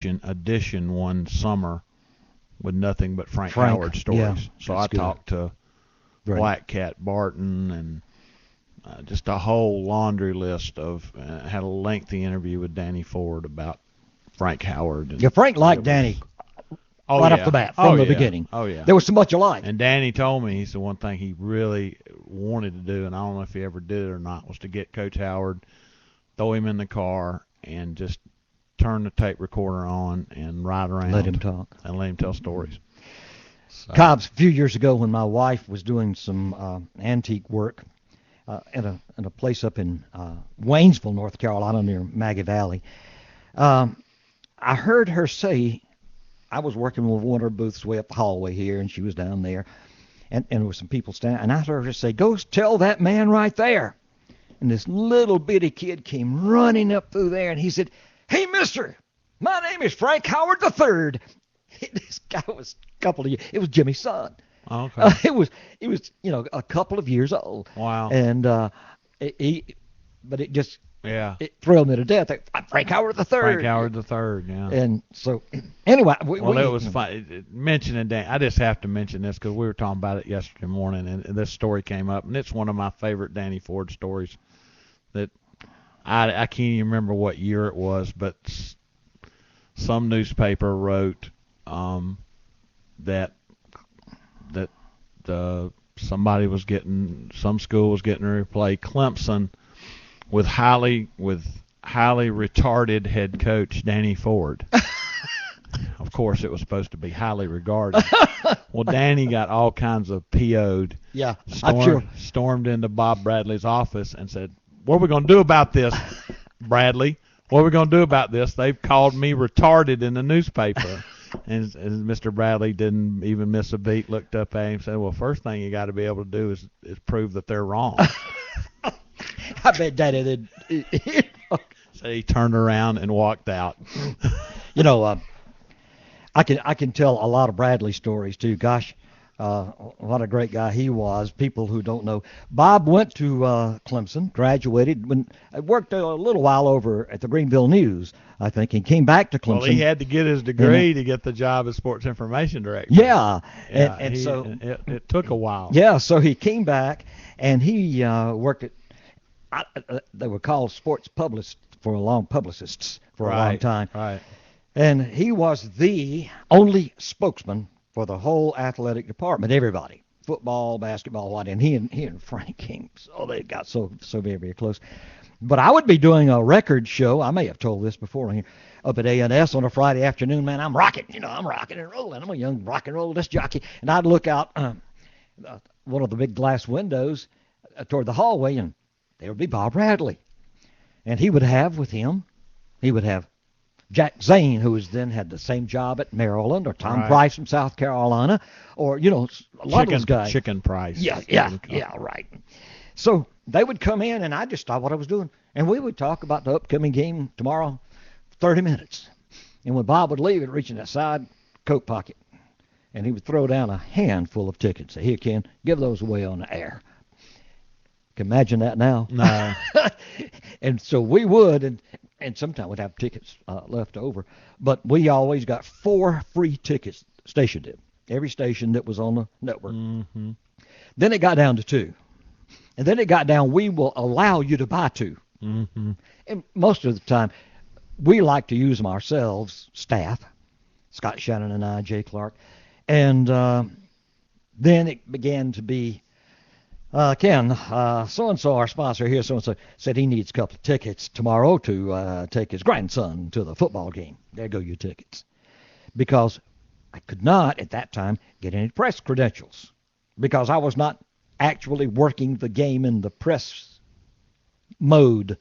edition one summer with nothing but Frank Howard stories. Yeah, so I talked to Black Cat Barton and just a whole laundry list of had a lengthy interview with Danny Ford about Frank Howard. And Frank liked Danny right off the bat from the beginning. Oh, yeah. There was so much alike. And Danny told me, he said one thing he really wanted to do, and I don't know if he ever did it or not, was to get Coach Howard, throw him in the car, and just turn the tape recorder on and ride around. Let him talk. And let him tell stories. So. Cobbs, a few years ago when my wife was doing some antique work at a place up in Waynesville, North Carolina, near Maggie Valley, I heard her say, I was working with one of her booths way up the hallway here, and she was down there, and there were some people standing, and I heard her say, "Go tell that man right there." And this little bitty kid came running up through there, and he said, "Hey, mister, my name is Frank Howard III." This guy was a couple of years. It was Jimmy's son. Okay. It was a couple of years old. Wow. And but it just it thrilled me to death. Frank Howard III. Frank Howard III. Yeah. And so anyway, it was fun mentioning Dan. I just have to mention this because we were talking about it yesterday morning, and this story came up, and it's one of my favorite Danny Ford stories. That I can't even remember what year it was, but some newspaper wrote that some school was getting ready to play Clemson with highly retarded head coach Danny Ford. Of course, it was supposed to be highly regarded. Well, Danny got all kinds of PO'd. Yeah, I'm sure. Stormed into Bob Bradley's office and said, "What are we going to do about this, Bradley? What are we going to do about this? They've called me retarded in the newspaper." And Mr. Bradley didn't even miss a beat, looked up at him and said, "Well, first thing you got to be able to do is prove that they're wrong." I bet Daddy did. So he turned around and walked out. I can tell a lot of Bradley stories too. Gosh, what a great guy he was. People who don't know, Bob went to Clemson, graduated, worked a little while over at the Greenville News, I think, and came back to Clemson. Well, he had to get his degree to get the job as sports information director. Yeah, so it took a while. Yeah, so he came back and he worked at. They were called sports publicists for a long time. Right. And he was the only spokesman for the whole athletic department. Everybody, football, basketball, what. And he and Frank came, so they got so very, very close. But I would be doing a record show. I may have told this before here, up at A&S on a Friday afternoon. Man, I'm rocking and rolling. I'm a young rock and roll disc jockey, and I'd look out one of the big glass windows toward the hallway, and there would be Bob Bradley. And he would have Jack Zane, who then had the same job at Maryland, or Tom Price from South Carolina, or, a lot of those guys. Chicken Price. Yeah, right. So they would come in, and I just stopped what I was doing, and we would talk about the upcoming game tomorrow, 30 minutes. And when Bob would leave, he'd reach in that side coat pocket, and he would throw down a handful of tickets. Say, "Here, Ken, give those away on the air." Can imagine that now? No. And so we would, and sometimes we'd have tickets left over, but we always got 4 free tickets. Station did. Every station that was on the network. Mm-hmm. Then it got down to 2. And then it got down, we will allow you to buy 2. Mm-hmm. And most of the time, we like to use them ourselves, staff, Scott Shannon and I, Jay Clark. And then it began to be, Ken, so-and-so, our sponsor here, so-and-so, said he needs a couple of tickets tomorrow to take his grandson to the football game. There go your tickets. Because I could not, at that time, get any press credentials. Because I was not actually working the game in the press mode.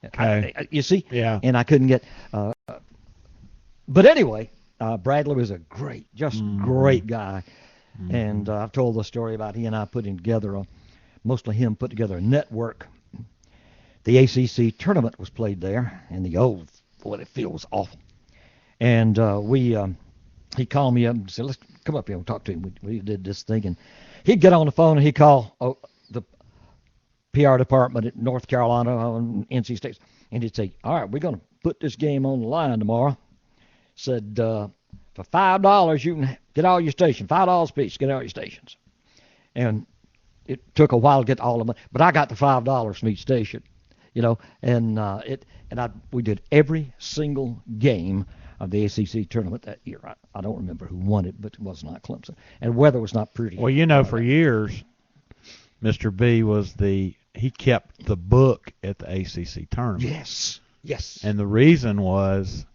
Okay. You see? Yeah. And I couldn't get... but anyway, Bradley was a great guy. Mm-hmm. And I've told the story about he and I putting together mostly him put together a network. The ACC tournament was played there, and the field was awful. And he called me up and said, "Let's come up here and talk to him." We did this thing, and he'd get on the phone and he'd call the PR department at North Carolina and NC State, and he'd say, "All right, we're going to put this game on the line tomorrow. said, for $5 you can get all your stations. $5 a piece, get all your stations. And it took a while to get all of them, but I got the $5 from each station, we did every single game of the ACC tournament that year. I don't remember who won it, but it was not Clemson, and weather was not pretty. Well, for years, Mr. B he kept the book at the ACC tournament. Yes. And the reason was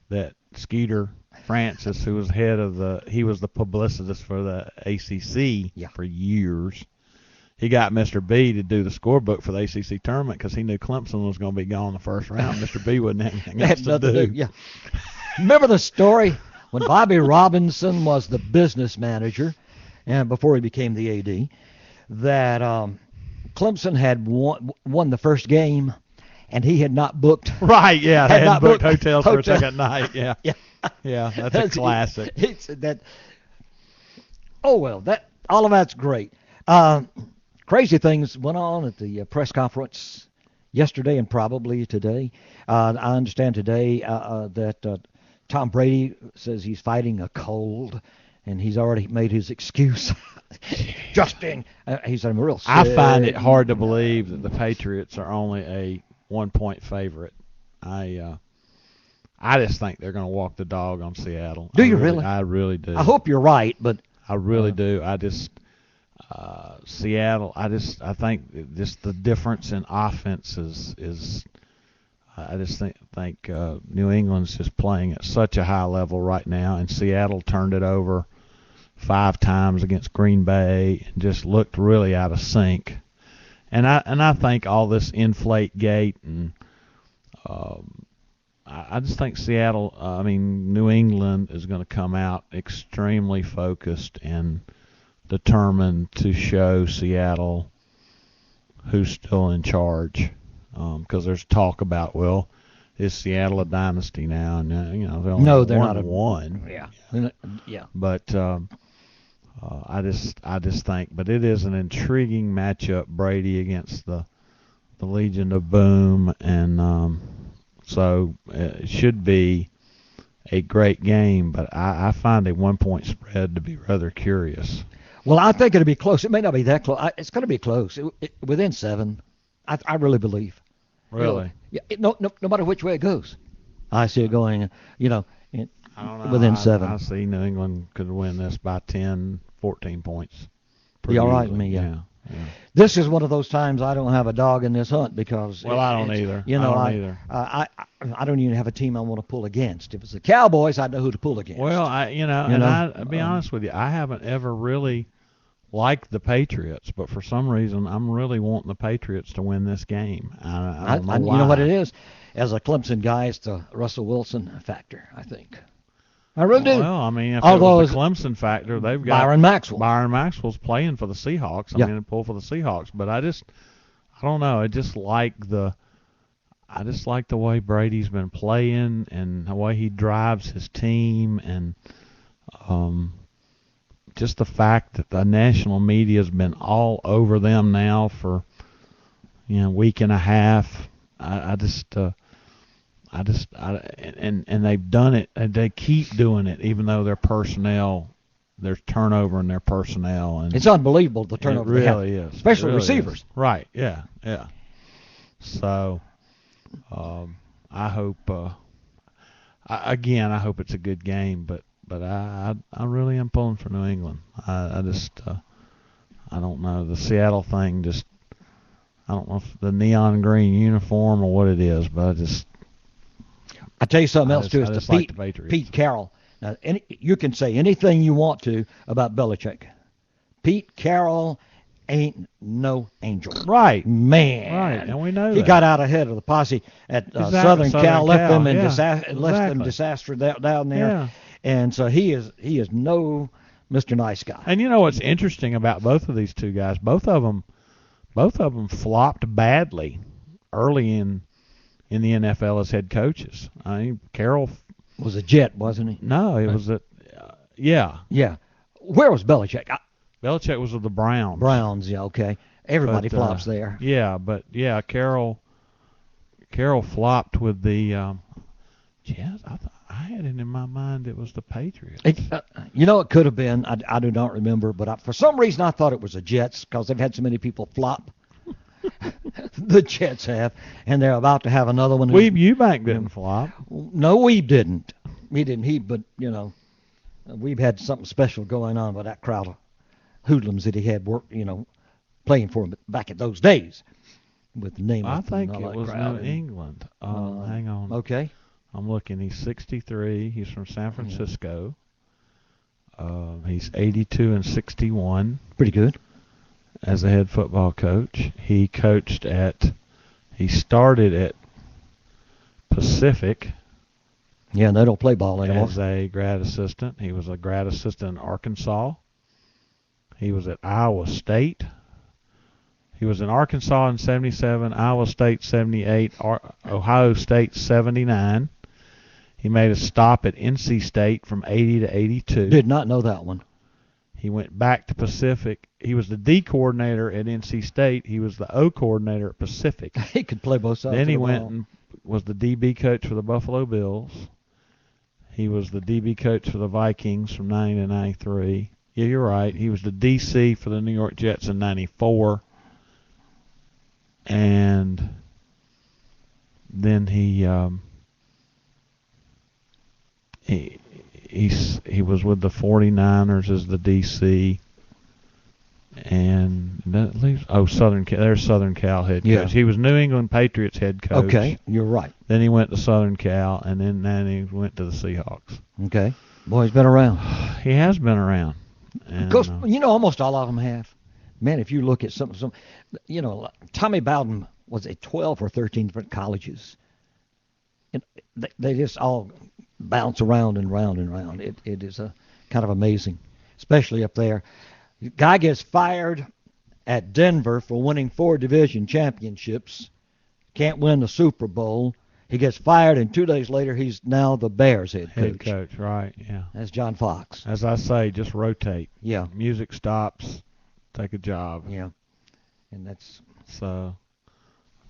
that Skeeter Francis, who was he was the publicist for the ACC for years. He got Mr. B to do the scorebook for the ACC tournament because he knew Clemson was going to be gone the first round. Mr. B wouldn't have anything else to do. Yeah. Remember the story when Bobby Robinson was the business manager, and before he became the AD, that Clemson had won the first game, and he had not booked. Right, yeah, they hadn't booked hotels for a hotel. second night. Yeah, yeah, that's a classic. He said that. Oh well, all of that's great. Crazy things went on at the press conference yesterday and probably today. I understand today that Tom Brady says he's fighting a cold, and he's already made his excuse. Justin, he's real sick. I find it hard to believe that the Patriots are only a 1-point favorite. I just think they're going to walk the dog on Seattle. Do you really? I really do. I hope you're right, but I really do. I just Seattle. I think just the difference in offense is. I just think New England's just playing at such a high level right now, and Seattle turned it over 5 times against Green Bay and just looked really out of sync. And I think all this inflate gate and I just think New England is going to come out extremely focused and determined to show Seattle who's still in charge. Because there's talk about, is Seattle a dynasty now? And they're not one. Yeah. But I just think, but it is an intriguing matchup, Brady against the Legion of Boom, and so it should be a great game. But I find a 1-point spread to be rather curious. Well, I think it'll be close. It may not be that close. It's going to be close, within 7. I really believe. Really? Yeah. No matter which way it goes, I see it going. I don't know. Within 7. I see New England could win this by 10, 14 points. Be all right with me. Yeah. This is one of those times I don't have a dog in this hunt because. Well, I don't either. I don't even have a team I want to pull against. If it's the Cowboys, I know who to pull against. Well, I'll be honest with you, I haven't ever really liked the Patriots, but for some reason, I'm really wanting the Patriots to win this game. I don't know why. You know what it is? As a Clemson guy, it's the Russell Wilson factor, I think. I really do. Well, if it was the Clemson factor, they've got Byron Maxwell. Byron Maxwell's playing for the Seahawks. Pull for the Seahawks. But I don't know. I just like the way Brady's been playing and the way he drives his team, and just the fact that the national media has been all over them now for week and a half. And they've done it, and they keep doing it, even though there's turnover in their personnel, and it's unbelievable the turnover. It really is, especially really receivers. Is. Right? Yeah. So, I hope. I hope it's a good game, but I really am pulling for New England. I don't know, the Seattle thing. I don't know if the neon green uniform or what it is, but I tell you something else too. It's Pete Carroll. Now, you can say anything you want to about Belichick. Pete Carroll ain't no angel. Right. Man. Right, and we know he got out ahead of the posse at Southern Cal, left them in disaster down there. Yeah. And so he is no Mr. Nice Guy. And you know what's interesting about both of these two guys? Both of them flopped badly early in the NFL as head coaches. I mean, Carroll was a Jet, wasn't he? No, it was yeah. Yeah. Where was Belichick? Belichick was with the Browns. Browns, yeah, okay. Everybody flops there. Yeah, but Carroll flopped with the Jets. I had it in my mind it was the Patriots. It could have been. I do not remember, but for some reason I thought it was the Jets because they've had so many people flop. The Jets have, and they're about to have another one. Weeb Eubank didn't flop. No, Weeb didn't. He didn't. But Weeb had something special going on with that crowd of hoodlums that he had playing for him back in those days. With the name. I think it was crowd. New England. Hang on. Okay. I'm looking. He's 63. He's from San Francisco. He's 82 and 61. Pretty good. As a head football coach, he started at Pacific. Yeah, they don't play ball anymore. As a grad assistant. He was a grad assistant in Arkansas. He was at Iowa State. He was in Arkansas in 77, Iowa State 78, Ohio State 79. He made a stop at NC State from 80 to 82. Did not know that one. He went back to Pacific. He was the D coordinator at NC State. He was the O coordinator at Pacific. He could play both sides. Then he of the went ball. and was the DB coach for the Buffalo Bills. He was the DB coach for the Vikings from 90 to 93. Yeah, you're right. He was the DC for the New York Jets in 94. And then he was with the 49ers as the DC, and that leaves there's Southern Cal head coach. Yeah. He was New England Patriots head coach. Okay, you're right. Then he went to Southern Cal, and then he went to the Seahawks. Okay, boy, he's been around. He has been around. And, Because almost all of them have. Man, if you look at some, Tommy Bowden was at 12 or 13 different colleges. And they just all bounce around and round and round. It is kind of amazing, especially up there. The guy gets fired at Denver for winning 4 division championships, can't win the Super Bowl. He gets fired, and 2 days later, he's now the Bears head coach. Head coach, right, yeah. That's John Fox. As I say, just rotate. Yeah. Music stops, take a job. Yeah. And that's... So,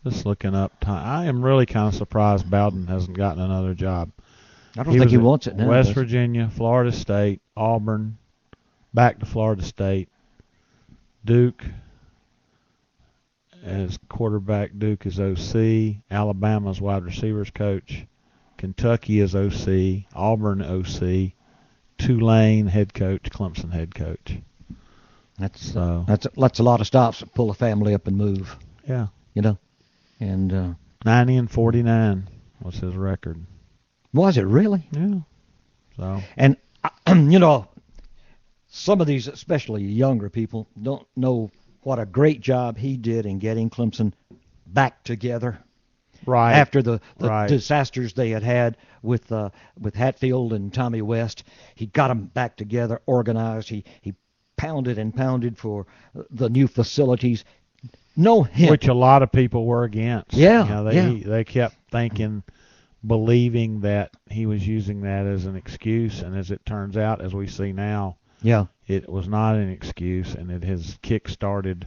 just looking up time. I am really kind of surprised Bowden hasn't gotten another job. I don't think he wants it now. West Virginia, Florida State, Auburn, back to Florida State, Duke as quarterback. Duke is OC. Alabama's wide receivers coach. Kentucky is OC. Auburn OC. Tulane head coach. Clemson head coach. That's a lot of stops that pull a family up and move. Yeah. And 90 and 49 was his record. Was it really? Yeah. So. And some of these, especially younger people, don't know what a great job he did in getting Clemson back together. Right. After the right. disasters they had with Hatfield and Tommy West, he got them back together, organized. He pounded and pounded for the new facilities. No hint. Which a lot of people were against. Yeah. They kept believing that he was using that as an excuse, and as it turns out, as we see now, it was not an excuse, and it has kick-started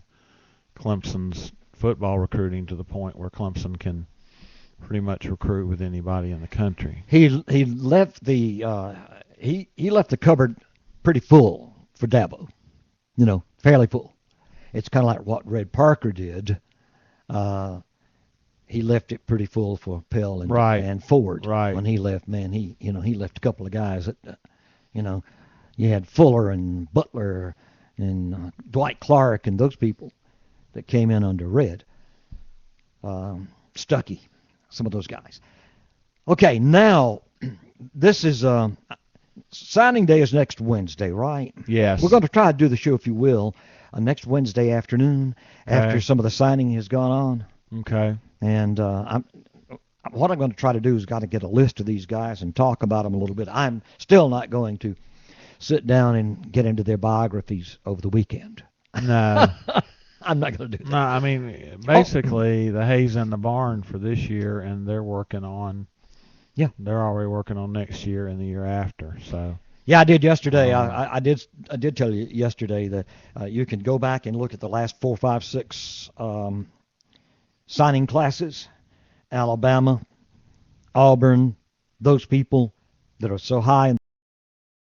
Clemson's football recruiting to the point where Clemson can pretty much recruit with anybody in the country. He left the he left the cupboard pretty full for Dabo, fairly full. It's kind of like what Red Parker did. He left it pretty full for Pell and Ford. Right. When he left, man, he left a couple of guys that, you had Fuller and Butler and Dwight Clark and those people that came in under Red. Stuckey, some of those guys. Okay, now this is signing day is next Wednesday, right? Yes. We're going to try to do the show, if you will, next Wednesday afternoon after some of the signing has gone on. Okay. And what I'm going to try to do is got to get a list of these guys and talk about them a little bit. I'm still not going to sit down and get into their biographies over the weekend. No. I'm not going to do that. No, I mean, basically, the hay's in the barn for this year, and they're working on. Yeah. They're already working on next year and the year after. So. Yeah, I did yesterday. I did tell you yesterday that you can go back and look at the last 4, 5, 6 signing classes. Alabama, Auburn, those people, that are so high